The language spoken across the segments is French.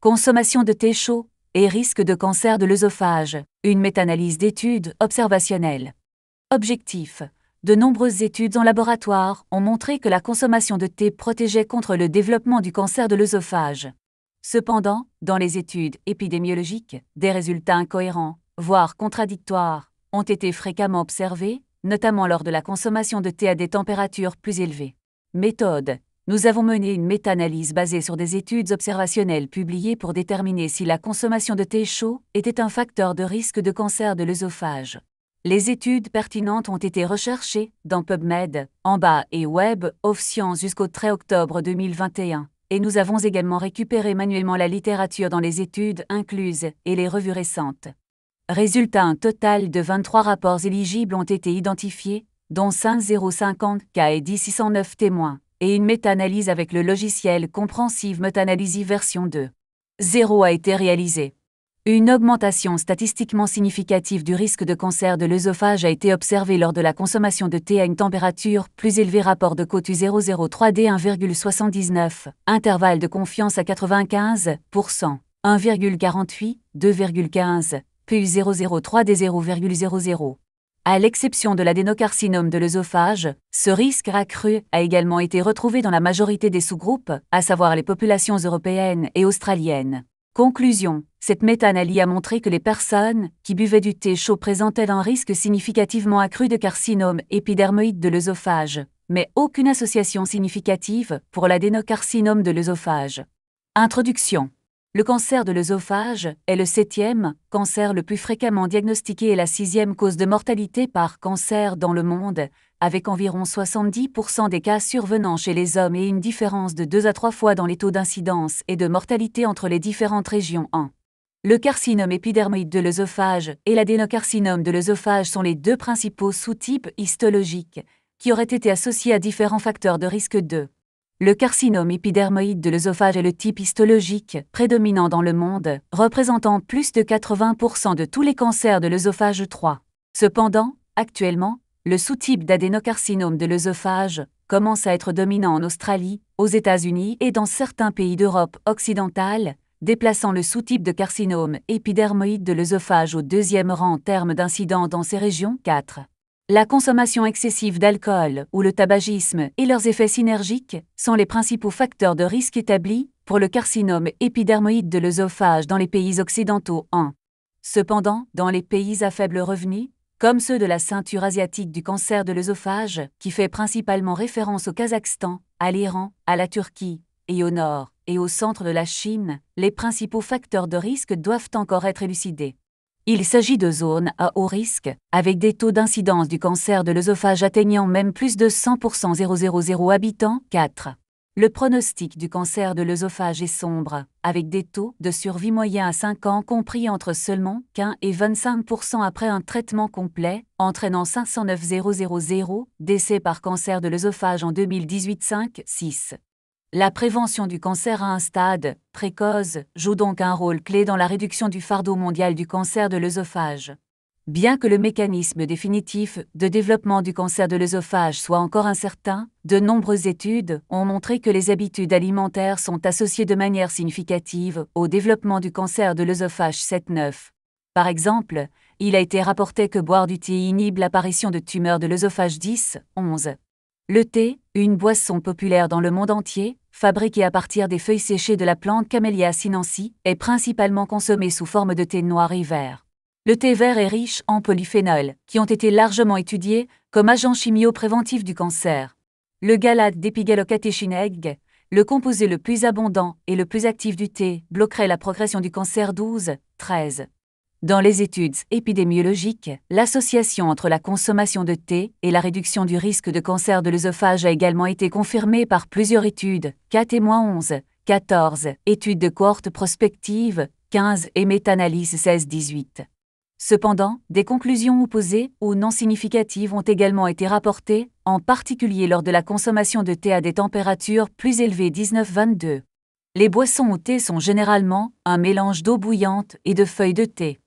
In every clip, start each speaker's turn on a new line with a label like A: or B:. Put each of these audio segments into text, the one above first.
A: Consommation de thé chaud et risque de cancer de l'œsophage, une méta-analyse d'études observationnelles. Objectif. De nombreuses études en laboratoire ont montré que la consommation de thé protégeait contre le développement du cancer de l'œsophage. Cependant, dans les études épidémiologiques, des résultats incohérents, voire contradictoires, ont été fréquemment observés, notamment lors de la consommation de thé à des températures plus élevées. Méthode. Nous avons mené une méta-analyse basée sur des études observationnelles publiées pour déterminer si la consommation de thé chaud était un facteur de risque de cancer de l'œsophage. Les études pertinentes ont été recherchées dans PubMed, en bas et Web of Science jusqu'au 13 octobre 2021, et nous avons également récupéré manuellement la littérature dans les études incluses et les revues récentes. Résultat, un total de 23 rapports éligibles ont été identifiés, dont 5050 cas et 1609 témoins, et une méta-analyse avec le logiciel Comprehensive Meta-Analysis version 2.0 a été réalisée. Une augmentation statistiquement significative du risque de cancer de l'œsophage a été observée lors de la consommation de thé à une température plus élevée. Rapport de COTU 003D 1,79, intervalle de confiance à 95%, 1,48, 2,15, PU 003D 0,00. À l'exception de l'adénocarcinome de l'œsophage, ce risque accru a également été retrouvé dans la majorité des sous-groupes, à savoir les populations européennes et australiennes. Conclusion. Cette méta-analyse a montré que les personnes qui buvaient du thé chaud présentaient un risque significativement accru de carcinome épidermoïde de l'œsophage, mais aucune association significative pour l'adénocarcinome de l'œsophage. Introduction. Le cancer de l'œsophage est le 7e cancer le plus fréquemment diagnostiqué et la 6e cause de mortalité par cancer dans le monde, avec environ 70% des cas survenant chez les hommes et une différence de 2 à 3 fois dans les taux d'incidence et de mortalité entre les différentes régions. Le carcinome épidermoïde de l'œsophage et l'adénocarcinome de l'œsophage sont les deux principaux sous-types histologiques qui auraient été associés à différents facteurs de risque de. Le carcinome épidermoïde de l'œsophage est le type histologique prédominant dans le monde, représentant plus de 80% de tous les cancers de l'œsophage 3. Cependant, actuellement, le sous-type d'adénocarcinome de l'œsophage commence à être dominant en Australie, aux États-Unis et dans certains pays d'Europe occidentale, déplaçant le sous-type de carcinome épidermoïde de l'œsophage au 2e rang en termes d'incidence dans ces régions. 4. La consommation excessive d'alcool ou le tabagisme et leurs effets synergiques sont les principaux facteurs de risque établis pour le carcinome épidermoïde de l'œsophage dans les pays occidentaux. Cependant, dans les pays à faible revenu, comme ceux de la ceinture asiatique du cancer de l'œsophage, qui fait principalement référence au Kazakhstan, à l'Iran, à la Turquie, et au nord et au centre de la Chine, les principaux facteurs de risque doivent encore être élucidés. Il s'agit de zones à haut risque, avec des taux d'incidence du cancer de l'œsophage atteignant même plus de 100% 000 habitants. 4. Le pronostic du cancer de l'œsophage est sombre, avec des taux de survie moyens à 5 ans compris entre seulement 15 et 25% après un traitement complet, entraînant 509 000 décès par cancer de l'œsophage en 2018. 5. 6. La prévention du cancer à un stade précoce joue donc un rôle clé dans la réduction du fardeau mondial du cancer de l'œsophage. Bien que le mécanisme définitif de développement du cancer de l'œsophage soit encore incertain, de nombreuses études ont montré que les habitudes alimentaires sont associées de manière significative au développement du cancer de l'œsophage. 7-9. Par exemple, il a été rapporté que boire du thé inhibe l'apparition de tumeurs de l'œsophage. 10-11. Le thé, une boisson populaire dans le monde entier, fabriquée à partir des feuilles séchées de la plante Camellia sinensis, est principalement consommé sous forme de thé noir et vert. Le thé vert est riche en polyphénols, qui ont été largement étudiés comme agents chimio-préventifs du cancer. Le gallate d'épigallocatechinègue, le composé le plus abondant et le plus actif du thé, bloquerait la progression du cancer. 12-13. Dans les études épidémiologiques, l'association entre la consommation de thé et la réduction du risque de cancer de l'œsophage a également été confirmée par plusieurs études, 4-11, 14, études de cohorte prospective, 15 et méta-analyse 16-18. Cependant, des conclusions opposées ou non significatives ont également été rapportées, en particulier lors de la consommation de thé à des températures plus élevées. 19-22. Les boissons au thé sont généralement un mélange d'eau bouillante et de feuilles de thé.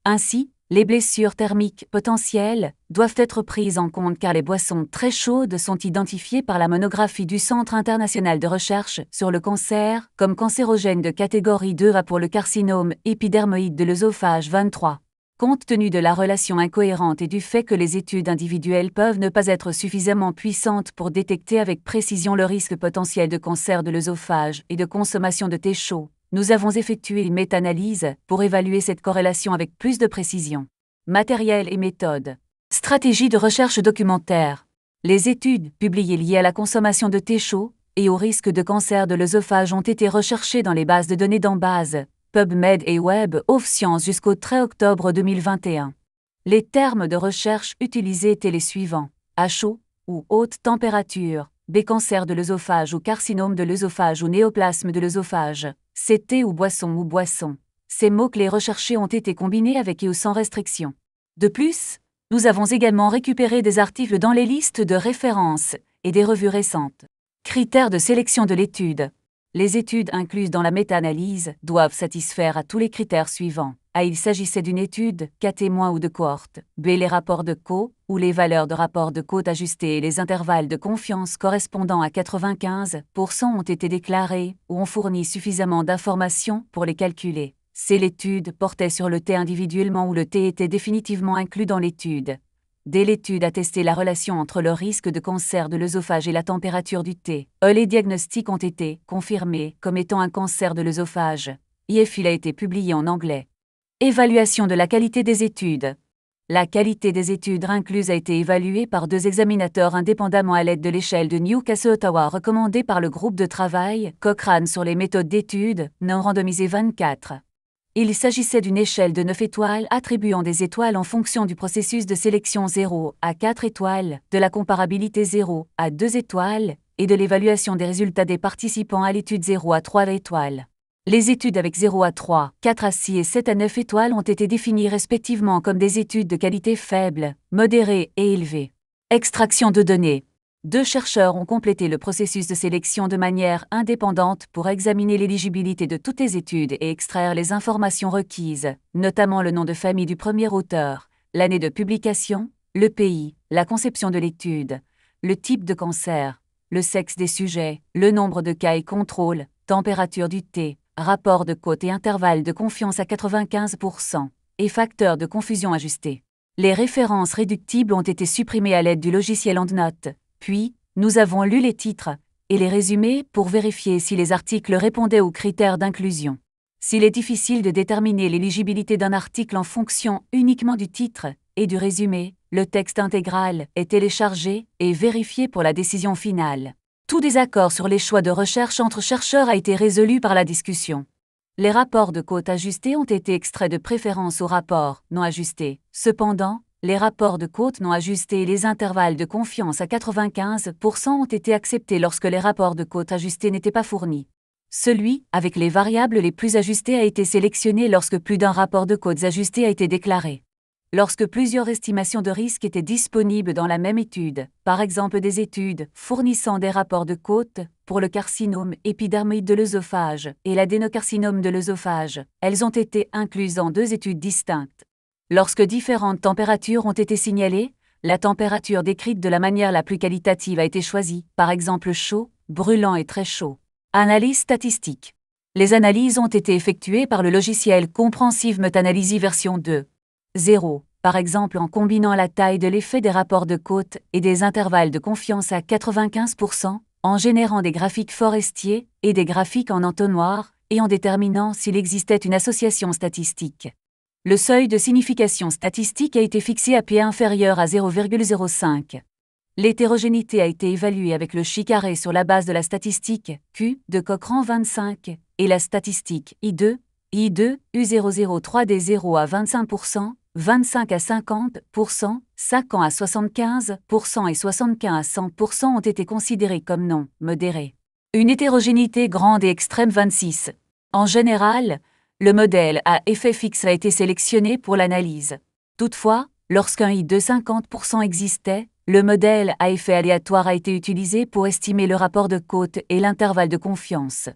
A: Ainsi, Les blessures thermiques potentielles doivent être prises en compte car les boissons très chaudes sont identifiées par la monographie du Centre international de recherche sur le cancer comme cancérogènes de catégorie 2A pour le carcinome épidermoïde de l'œsophage 23. Compte tenu de la relation incohérente et du fait que les études individuelles peuvent ne pas être suffisamment puissantes pour détecter avec précision le risque potentiel de cancer de l'œsophage et de consommation de thé chaud, nous avons effectué une méta-analyse pour évaluer cette corrélation avec plus de précision. Matériel et méthode. Stratégie de recherche documentaire. Les études publiées liées à la consommation de thé chaud et au risque de cancer de l'œsophage ont été recherchées dans les bases de données d'Embase, PubMed et Web of Science jusqu'au 13 octobre 2021. Les termes de recherche utilisés étaient les suivants: à chaud ou haute température, B cancer de l'œsophage ou carcinome de l'œsophage ou néoplasme de l'œsophage, C thé ou boisson. Ces mots-clés recherchés ont été combinés avec et ou sans restriction. De plus, nous avons également récupéré des articles dans les listes de référence et des revues récentes. Critères de sélection de l'étude. Les études incluses dans la méta-analyse doivent satisfaire à tous les critères suivants. A. Il s'agissait d'une étude, cas témoin ou de cohorte. B. Les rapports de Co ou les valeurs de rapport de côte ajustés et les intervalles de confiance correspondant à 95% ont été déclarés ou ont fourni suffisamment d'informations pour les calculer. C. L'étude portait sur le thé individuellement ou le thé était définitivement inclus dans l'étude. D. L'étude a testé la relation entre le risque de cancer de l'œsophage et la température du thé. E. Les diagnostics ont été confirmés comme étant un cancer de l'œsophage. IF. Il a été publié en anglais. Évaluation de la qualité des études. La qualité des études incluses a été évaluée par 2 examinateurs indépendamment à l'aide de l'échelle de Newcastle-Ottawa recommandée par le groupe de travail Cochrane sur les méthodes d'études non randomisées 24. Il s'agissait d'une échelle de 9 étoiles attribuant des étoiles en fonction du processus de sélection 0 à 4 étoiles, de la comparabilité 0 à 2 étoiles et de l'évaluation des résultats des participants à l'étude 0 à 3 étoiles. Les études avec 0 à 3, 4 à 6 et 7 à 9 étoiles ont été définies respectivement comme des études de qualité faible, modérée et élevée. Extraction de données. 2 chercheurs ont complété le processus de sélection de manière indépendante pour examiner l'éligibilité de toutes les études et extraire les informations requises, notamment le nom de famille du premier auteur, l'année de publication, le pays, la conception de l'étude, le type de cancer, le sexe des sujets, le nombre de cas et contrôle, température du thé, rapport de côte et intervalle de confiance à 95%, et facteurs de confusion ajustés. Les références réductibles ont été supprimées à l'aide du logiciel EndNote. Puis, nous avons lu les titres et les résumés pour vérifier si les articles répondaient aux critères d'inclusion. S'il est difficile de déterminer l'éligibilité d'un article en fonction uniquement du titre et du résumé, le texte intégral est téléchargé et vérifié pour la décision finale. Tout désaccord sur les choix de recherche entre chercheurs a été résolu par la discussion. Les rapports de côte ajustés ont été extraits de préférence aux rapports non ajustés. Cependant, les rapports de côte non ajustés et les intervalles de confiance à 95% ont été acceptés lorsque les rapports de côte ajustés n'étaient pas fournis. Celui avec les variables les plus ajustées a été sélectionné lorsque plus d'un rapport de côtes ajusté a été déclaré. Lorsque plusieurs estimations de risque étaient disponibles dans la même étude, par exemple des études fournissant des rapports de côte pour le carcinome épidermoïde de l'œsophage et l'adénocarcinome de l'œsophage, elles ont été incluses dans 2 études distinctes. Lorsque différentes températures ont été signalées, la température décrite de la manière la plus qualitative a été choisie, par exemple chaud, brûlant et très chaud. Analyse statistique. Les analyses ont été effectuées par le logiciel Comprehensive Meta-Analysis version 2.0, par exemple en combinant la taille de l'effet des rapports de côte et des intervalles de confiance à 95%, en générant des graphiques forestiers et des graphiques en entonnoir, et en déterminant s'il existait une association statistique. Le seuil de signification statistique a été fixé à P inférieur à 0,05. L'hétérogénéité a été évaluée avec le chi-carré sur la base de la statistique Q de Cochrane 25 et la statistique I2 U003 des 0 à 25%, 25 à 50%, 50 à 75% et 75 à 100% ont été considérés comme non modérés. Une hétérogénéité grande et extrême 26. En général, le modèle à effet fixe a été sélectionné pour l'analyse. Toutefois, lorsqu'un I de 50% existait, le modèle à effet aléatoire a été utilisé pour estimer le rapport de côte et l'intervalle de confiance.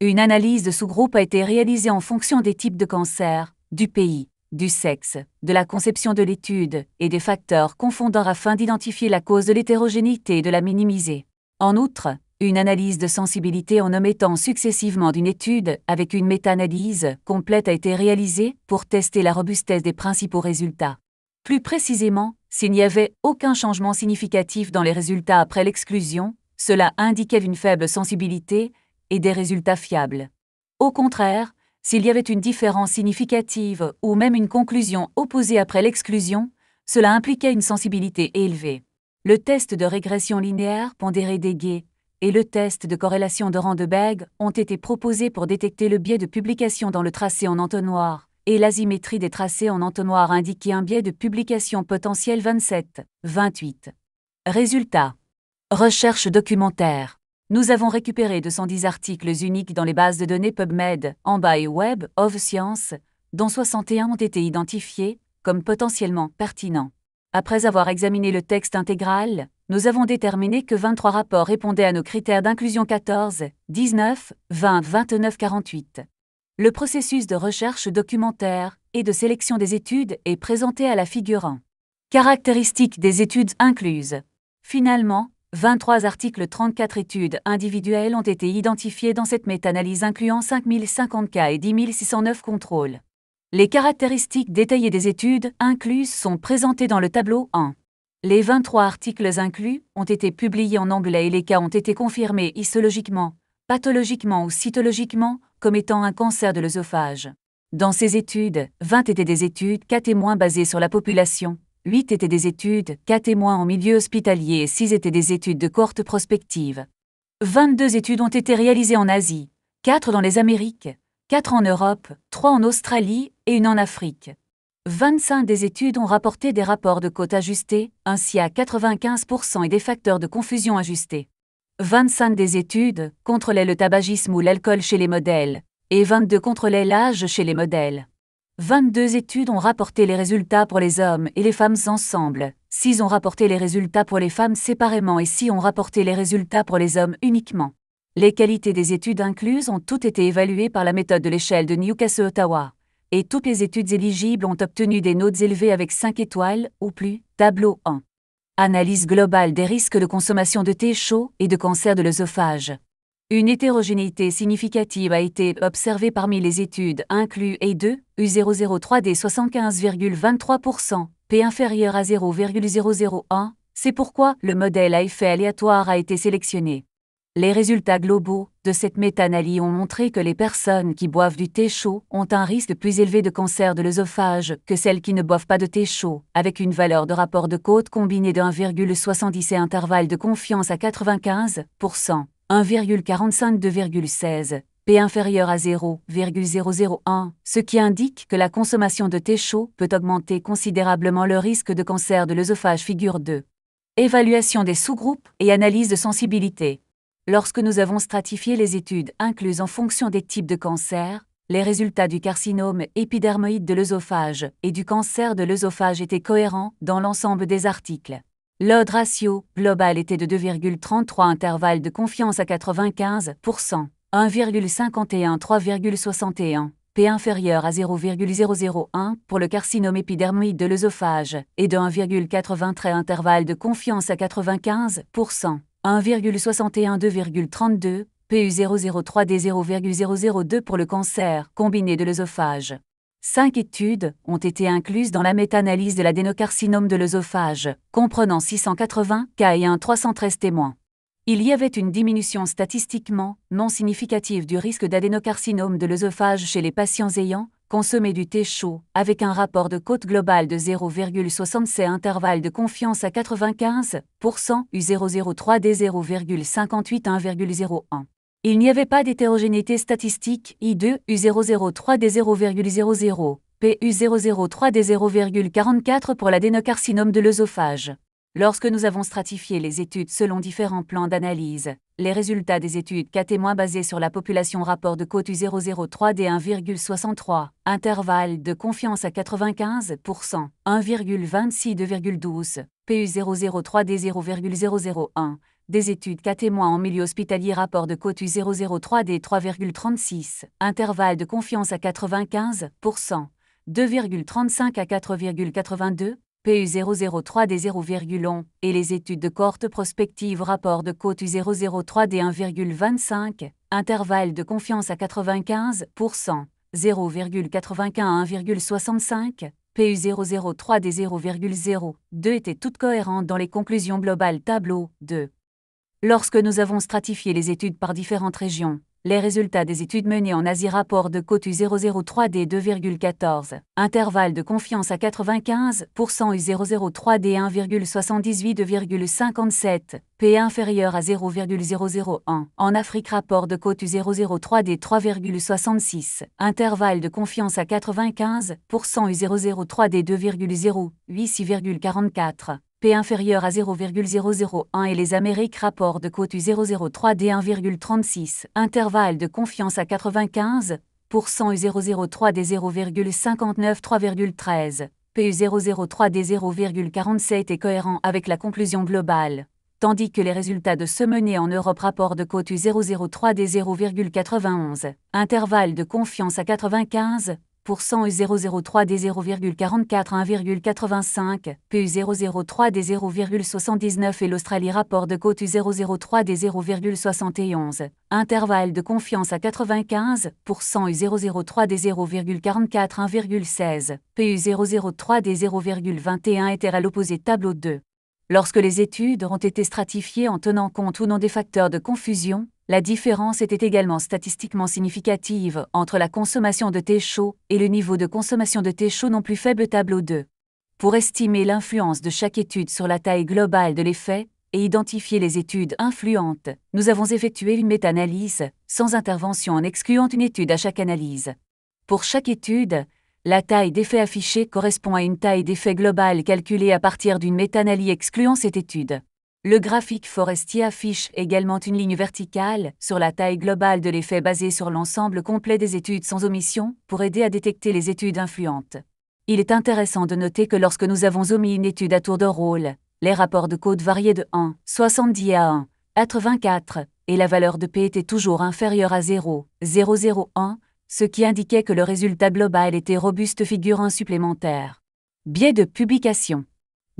A: Une analyse de sous-groupe a été réalisée en fonction des types de cancer, du pays, du sexe, de la conception de l'étude et des facteurs confondants afin d'identifier la cause de l'hétérogénéité et de la minimiser. En outre, une analyse de sensibilité en omettant successivement d'une étude avec une méta-analyse complète a été réalisée pour tester la robustesse des principaux résultats. Plus précisément, s'il n'y avait aucun changement significatif dans les résultats après l'exclusion, cela indiquait une faible sensibilité et des résultats fiables. Au contraire, s'il y avait une différence significative ou même une conclusion opposée après l'exclusion, cela impliquait une sensibilité élevée. Le test de régression linéaire pondérée d'Eghe et le test de corrélation de Randberg ont été proposés pour détecter le biais de publication dans le tracé en entonnoir, et l'asymétrie des tracés en entonnoir indiquait un biais de publication potentiel 27-28. Résultat. Recherche documentaire. Nous avons récupéré 210 articles uniques dans les bases de données PubMed, Amba et Web of Science, dont 61 ont été identifiés comme potentiellement pertinents. Après avoir examiné le texte intégral, nous avons déterminé que 23 rapports répondaient à nos critères d'inclusion 14, 19, 20, 29, 48. Le processus de recherche documentaire et de sélection des études est présenté à la figure 1. Caractéristiques des études incluses. Finalement, 23 articles 34 études individuelles ont été identifiées dans cette méta-analyse incluant 5050 cas et 10 609 contrôles. Les caractéristiques détaillées des études incluses sont présentées dans le tableau 1. Les 23 articles inclus ont été publiés en anglais et les cas ont été confirmés histologiquement, pathologiquement ou cytologiquement comme étant un cancer de l'œsophage. Dans ces études, 20 étaient des études cas témoins basées sur la population, 8 étaient des études cas témoins en milieu hospitalier et 6 étaient des études de cohorte prospective. 22 études ont été réalisées en Asie, 4 dans les Amériques, 4 en Europe, 3 en Australie et 1 en Afrique. 25 des études ont rapporté des rapports de côtes ajustés, ainsi à 95% et des facteurs de confusion ajustés. 25 des études contrôlaient le tabagisme ou l'alcool chez les modèles, et 22 contrôlaient l'âge chez les modèles. 22 études ont rapporté les résultats pour les hommes et les femmes ensemble, 6 ont rapporté les résultats pour les femmes séparément et 6 ont rapporté les résultats pour les hommes uniquement. Les qualités des études incluses ont toutes été évaluées par la méthode de l'échelle de Newcastle-Ottawa, et toutes les études éligibles ont obtenu des notes élevées avec 5 étoiles ou plus, tableau 1. Analyse globale des risques de consommation de thé chaud et de cancer de l'œsophage. Une hétérogénéité significative a été observée parmi les études incluses E2, U003D 75,23%, P inférieur à 0,001, c'est pourquoi le modèle à effet aléatoire a été sélectionné. Les résultats globaux de cette méta-analyse ont montré que les personnes qui boivent du thé chaud ont un risque plus élevé de cancer de l'œsophage que celles qui ne boivent pas de thé chaud, avec une valeur de rapport de côte combinée de 1,70 et intervalle de confiance à 95%, 1,45 2,16, P inférieur à 0,001, ce qui indique que la consommation de thé chaud peut augmenter considérablement le risque de cancer de l'œsophage figure 2. Évaluation des sous-groupes et analyse de sensibilité. Lorsque nous avons stratifié les études incluses en fonction des types de cancer, les résultats du carcinome épidermoïde de l'œsophage et du cancer de l'œsophage étaient cohérents dans l'ensemble des articles. L'odd ratio global était de 2,33 intervalle de confiance à 95%, 1,51 3,61, P inférieur à 0,001 pour le carcinome épidermoïde de l'œsophage et de 1,83 intervalle de confiance à 95%, 1,61 2,32, PU003D 0,002 pour le cancer combiné de l'œsophage. 5 études ont été incluses dans la méta-analyse de l'adénocarcinome de l'œsophage, comprenant 680 cas et 313 témoins. Il y avait une diminution statistiquement non significative du risque d'adénocarcinome de l'œsophage chez les patients ayant consommé du thé chaud, avec un rapport de côte global de 0,67 intervalle de confiance à 95%, U003D 0,58 1,01. Il n'y avait pas d'hétérogénéité statistique I2 U003D 0,00, PU003D 0,44 pour l'adénocarcinome de l'œsophage. Lorsque nous avons stratifié les études selon différents plans d'analyse, les résultats des études cas témoins basés sur la population rapport de côte U003D 1,63, intervalle de confiance à 95%, 1,26 2,12, PU003D 0,001, des études cas témoins en milieu hospitalier rapport de côte U003D 3,36, intervalle de confiance à 95%, 2,35 à 4,82, PU003D 0,1 et les études de cohorte prospective rapport de Côte U003D 1,25, intervalle de confiance à 95%, 0,81 à 1,65, PU003D 0,02 étaient toutes cohérentes dans les conclusions globales tableau 2. Lorsque nous avons stratifié les études par différentes régions, les résultats des études menées en Asie rapport de Côte U003D 2,14, intervalle de confiance à 95%, U003D 1,78 2,57, P inférieur à 0,001, en Afrique rapport de Côte U003D 3,66, intervalle de confiance à 95%, U003D 2,08 6,44. P inférieur à 0,001 et les Amériques rapport de Côte U003D 1,36, intervalle de confiance à 95%, U003D 0,59 3,13, PU003D 0,47 est cohérent avec la conclusion globale, tandis que les résultats de ceux menés en Europe rapport de Côte U003D 0,91, intervalle de confiance à 95%, U003D 0,44 à 1,85, PU003D 0,79 et l'Australie rapport de Côte U003D 0,71, intervalle de confiance à 95%, U003D 0,44 à 1,16, PU003D 0,21 était à l'opposé tableau 2. Lorsque les études ont été stratifiées en tenant compte ou non des facteurs de confusion, la différence était également statistiquement significative entre la consommation de thé chaud et le niveau de consommation de thé chaud non plus faible tableau 2. Pour estimer l'influence de chaque étude sur la taille globale de l'effet et identifier les études influentes, nous avons effectué une méta-analyse, sans intervention en excluant une étude à chaque analyse. Pour chaque étude, la taille d'effet affichée correspond à une taille d'effet globale calculée à partir d'une méta-analyse excluant cette étude. Le graphique forestier affiche également une ligne verticale sur la taille globale de l'effet basée sur l'ensemble complet des études sans omission pour aider à détecter les études influentes. Il est intéressant de noter que lorsque nous avons omis une étude à tour de rôle, les rapports de Côte variaient de 1,70 à 1,84 et la valeur de P était toujours inférieure à 0,001, ce qui indiquait que le résultat global était robuste. Figure 1 supplémentaire. Biais de publication.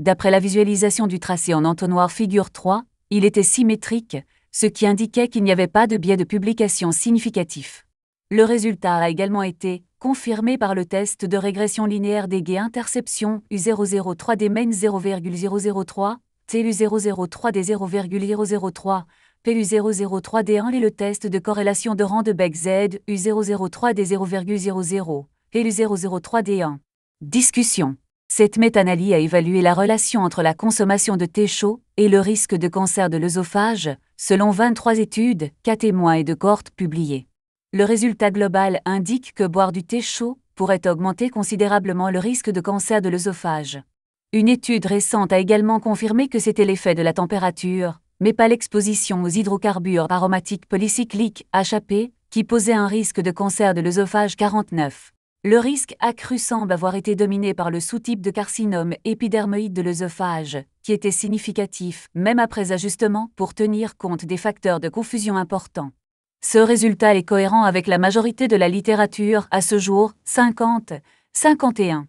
A: D'après la visualisation du tracé en entonnoir figure 3, il était symétrique, ce qui indiquait qu'il n'y avait pas de biais de publication significatif. Le résultat a également été confirmé par le test de régression linéaire des gains interception U003D main 0,003, TU003D 0,003, PU003D1 et le test de corrélation de rang de Beck Z U003D 0,00 et U003D1. Discussion. Cette méta-analyse a évalué la relation entre la consommation de thé chaud et le risque de cancer de l'œsophage, selon 23 études, cas témoins et de cohortes publiées. Le résultat global indique que boire du thé chaud pourrait augmenter considérablement le risque de cancer de l'œsophage. Une étude récente a également confirmé que c'était l'effet de la température, mais pas l'exposition aux hydrocarbures aromatiques polycycliques, HAP, qui posait un risque de cancer de l'œsophage 49. Le risque accru semble avoir été dominé par le sous-type de carcinome épidermoïde de l'œsophage, qui était significatif, même après ajustement, pour tenir compte des facteurs de confusion importants. Ce résultat est cohérent avec la majorité de la littérature à ce jour, 50-51.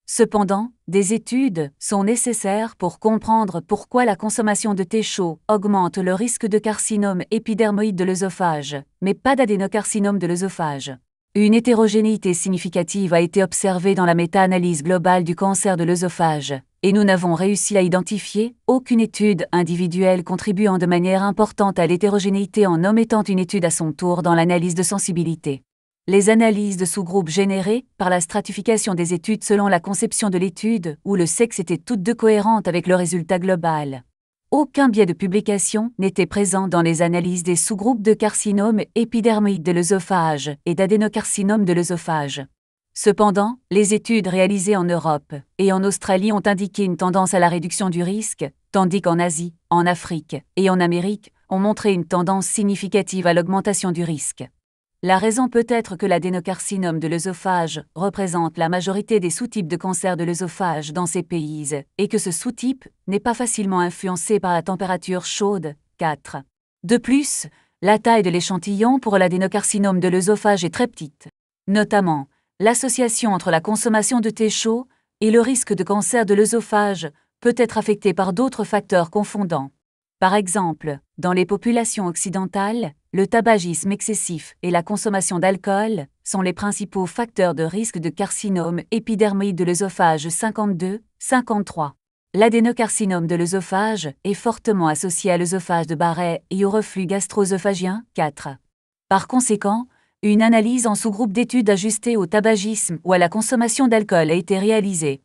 A: Cependant, des études sont nécessaires pour comprendre pourquoi la consommation de thé chaud augmente le risque de carcinome épidermoïde de l'œsophage, mais pas d'adénocarcinome de l'œsophage. Une hétérogénéité significative a été observée dans la méta-analyse globale du cancer de l'œsophage, et nous n'avons réussi à identifier aucune étude individuelle contribuant de manière importante à l'hétérogénéité en omettant une étude à son tour dans l'analyse de sensibilité. Les analyses de sous-groupes générées par la stratification des études selon la conception de l'étude ou le sexe étaient toutes deux cohérentes avec le résultat global. Aucun biais de publication n'était présent dans les analyses des sous-groupes de carcinome épidermoïde de l'œsophage et d'adénocarcinome de l'œsophage. Cependant, les études réalisées en Europe et en Australie ont indiqué une tendance à la réduction du risque, tandis qu'en Asie, en Afrique et en Amérique, ont montré une tendance significative à l'augmentation du risque. La raison peut être que l'adénocarcinome de l'œsophage représente la majorité des sous-types de cancer de l'œsophage dans ces pays et que ce sous-type n'est pas facilement influencé par la température chaude. 4. De plus, la taille de l'échantillon pour l'adénocarcinome de l'œsophage est très petite. Notamment, L'association entre la consommation de thé chaud et le risque de cancer de l'œsophage peut être affectée par d'autres facteurs confondants. Par exemple, dans les populations occidentales, le tabagisme excessif et la consommation d'alcool sont les principaux facteurs de risque de carcinome épidermoïde de l'œsophage 52-53. L'adénocarcinome de l'œsophage est fortement associé à l'œsophage de Barrett et au reflux gastro-œsophagien 4. Par conséquent, une analyse en sous-groupe d'études ajustées au tabagisme ou à la consommation d'alcool a été réalisée.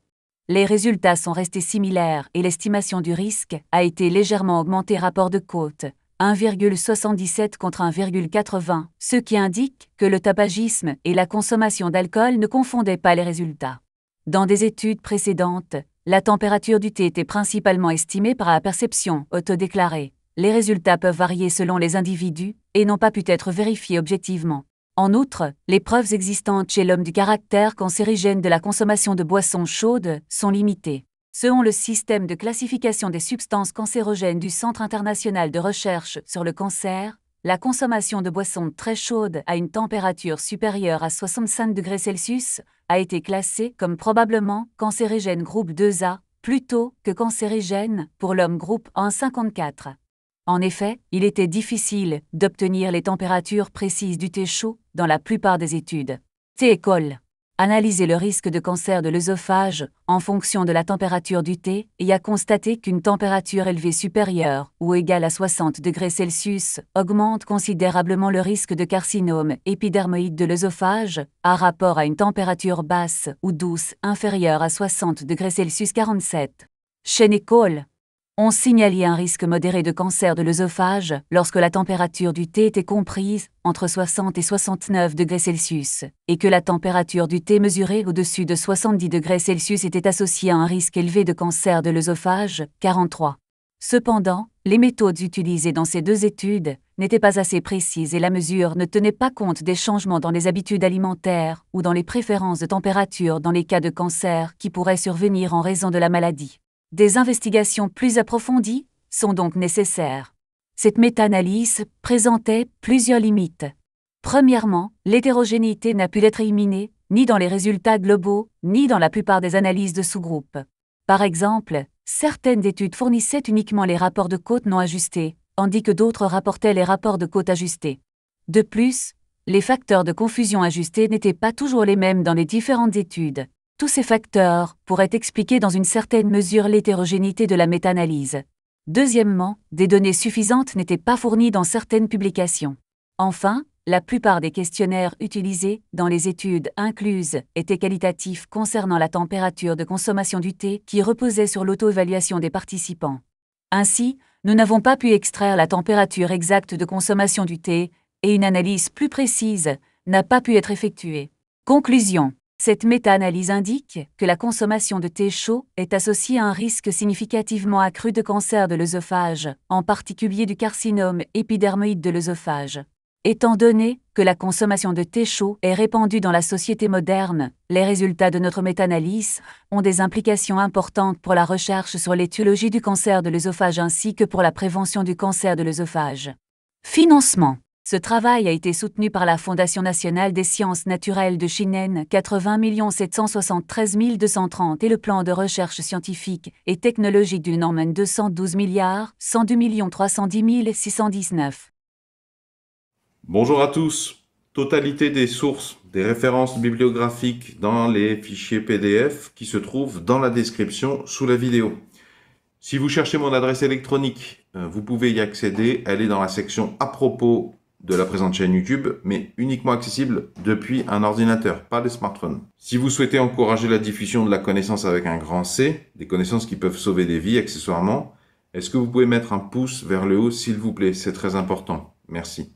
A: Les résultats sont restés similaires et l'estimation du risque a été légèrement augmentée rapport de côte, 1,77 contre 1,80, ce qui indique que le tabagisme et la consommation d'alcool ne confondaient pas les résultats. Dans des études précédentes, la température du thé était principalement estimée par la perception autodéclarée. Les résultats peuvent varier selon les individus et n'ont pas pu être vérifiés objectivement. En outre, les preuves existantes chez l'homme du caractère cancérigène de la consommation de boissons chaudes sont limitées. Selon le système de classification des substances cancérogènes du Centre international de recherche sur le cancer, la consommation de boissons très chaudes à une température supérieure à 65 degrés Celsius a été classée comme probablement cancérigène groupe 2A, plutôt que cancérigène pour l'homme groupe 1,54. En effet, il était difficile d'obtenir les températures précises du thé chaud dans la plupart des études. Thé-école. Analyser le risque de cancer de l'œsophage en fonction de la température du thé et a constaté qu'une température élevée supérieure ou égale à 60 degrés Celsius augmente considérablement le risque de carcinome épidermoïde de l'œsophage par rapport à une température basse ou douce inférieure à 60 degrés Celsius 47. Chez Nicole, on signalait un risque modéré de cancer de l'œsophage lorsque la température du thé était comprise entre 60 et 69 degrés Celsius, et que la température du thé mesurée au-dessus de 70 degrés Celsius était associée à un risque élevé de cancer de l'œsophage, 43. Cependant, les méthodes utilisées dans ces deux études n'étaient pas assez précises et la mesure ne tenait pas compte des changements dans les habitudes alimentaires ou dans les préférences de température dans les cas de cancer qui pourraient survenir en raison de la maladie. Des investigations plus approfondies sont donc nécessaires. Cette méta-analyse présentait plusieurs limites. Premièrement, l'hétérogénéité n'a pu être éliminée, ni dans les résultats globaux, ni dans la plupart des analyses de sous-groupes. Par exemple, certaines études fournissaient uniquement les rapports de côte non ajustés, tandis que d'autres rapportaient les rapports de côte ajustés. De plus, les facteurs de confusion ajustés n'étaient pas toujours les mêmes dans les différentes études. Tous ces facteurs pourraient expliquer dans une certaine mesure l'hétérogénéité de la méta-analyse. Deuxièmement, des données suffisantes n'étaient pas fournies dans certaines publications. Enfin, la plupart des questionnaires utilisés dans les études incluses étaient qualitatifs concernant la température de consommation du thé qui reposait sur l'auto-évaluation des participants. Ainsi, nous n'avons pas pu extraire la température exacte de consommation du thé et une analyse plus précise n'a pas pu être effectuée. Conclusion. Cette méta-analyse indique que la consommation de thé chaud est associée à un risque significativement accru de cancer de l'œsophage, en particulier du carcinome épidermoïde de l'œsophage. Étant donné que la consommation de thé chaud est répandue dans la société moderne, les résultats de notre méta-analyse ont des implications importantes pour la recherche sur l'étiologie du cancer de l'œsophage ainsi que pour la prévention du cancer de l'œsophage. Financement. Ce travail a été soutenu par la Fondation nationale des sciences naturelles de Shinen, 80 773 230 et le plan de recherche scientifique et technologique du Norman 212 102 310 619.
B: Bonjour à tous. Totalité des sources, des références bibliographiques dans les fichiers PDF qui se trouvent dans la description sous la vidéo. Si vous cherchez mon adresse électronique, vous pouvez y accéder. Elle est dans la section à propos de la présente chaîne YouTube, mais uniquement accessible depuis un ordinateur, pas le smartphone. Si vous souhaitez encourager la diffusion de la connaissance avec un grand C, des connaissances qui peuvent sauver des vies accessoirement, est-ce que vous pouvez mettre un pouce vers le haut s'il vous plaît? C'est très important. Merci.